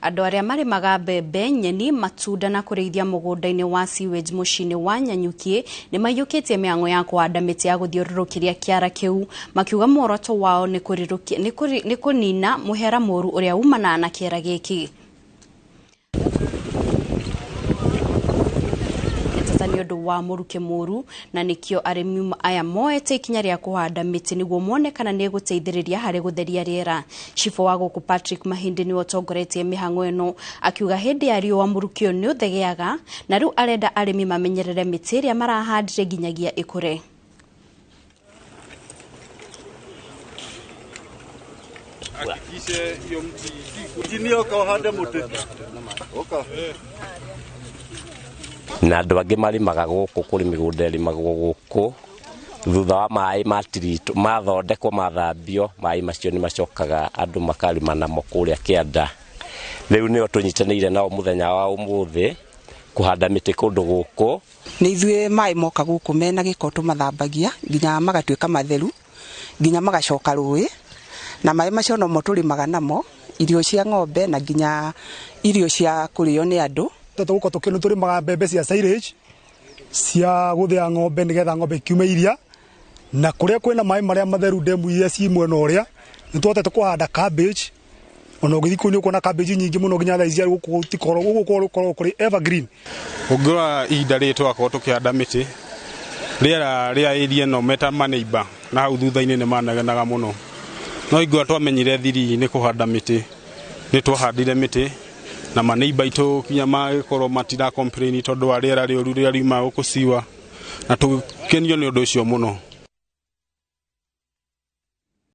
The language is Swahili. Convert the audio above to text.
Andũ arĩa marĩmaga mbembe, nyeni, matunda na kũrĩithia mũgũnda-inĩ wa sewage mũciĩ-inĩ wa Nyanyuki nĩ maiyũkĩtie mĩhang'o ya kũhanda mĩtĩ ya gũthiũrũrũkĩria kĩara kĩu, makiuga muoroto wao nĩ kũnina mũhera mũru ũrĩa umanaga na kĩara gĩkĩ. Nĩ ũndũ wa mũruke mũru na nĩkĩo arĩmi aya moete ikinya rĩa kũhanda mĩtĩ nĩguo mone kana nĩ gũteithĩrĩria harĩ gũtheria rĩera. Cibũ wa gũkũ Patrick Mahindi nĩ ũtongoretie mĩhang'o ĩno, akiuga hĩndĩ ya riũa mũruke ũyũ nĩ ũthegeaga na rĩu arenda arĩmi mamenyerere mĩtĩ ĩrĩa marahandire nginyagia ĩkũre. Na andũ angĩ marimaga gũkũ kũrĩ mĩgũnda ĩrĩmagwo gũkũ thutha wa maĩ matirito mathondekwo mathambio, maĩ macio nĩ macokaga andũ makarima namo kũrĩa kĩanda. Rĩu nĩo tũnyitanĩire nao mũthenya wa ũmũthĩ kũhanda mĩtĩ kũndũ gũkũ. Nĩ ithuĩ maĩ moka gũkũ mena gĩko tũmathambagia nginya magatuĩka matheru, nginya magacoka rũĩ, na maĩ macio no mo tũrĩmaga namo irio cia ng'ombe na nginya irio cia kũrĩo nĩ andũ. Tũgũka tũkĩnũ tũrĩmaga mbembe cia silage cia gũthĩa ng'ombe nĩgetha ng'ombe ikiume iria, na kũrĩa kwĩna maĩ marĩa matheru ndemu iria ci mwena ũrĩa nĩ twahotete kũhanda cabbage. Ona ũgĩthiĩ kũu nĩ ũkuona cabbage nyingĩ mũno nginya thaa ici gũkorwo kũrĩ evergreen. Ũngĩrora ihinda rĩrĩ twakorwo tũkĩhanda mĩtĩ, rĩera rĩa area ĩno meta maneiba na hau thutha-inĩ nĩ maneganaga mũno, no ingĩra twamenyire thiri nĩ kũhanda mĩtĩ nĩ twahandire mĩtĩ na maneiba itũ kinya magĩkorwo matira complain tondũ wa rĩera rĩũru rĩrĩa riuma gũkũ Siwa, na tũkenio nĩ ũndũ ũcio mũno.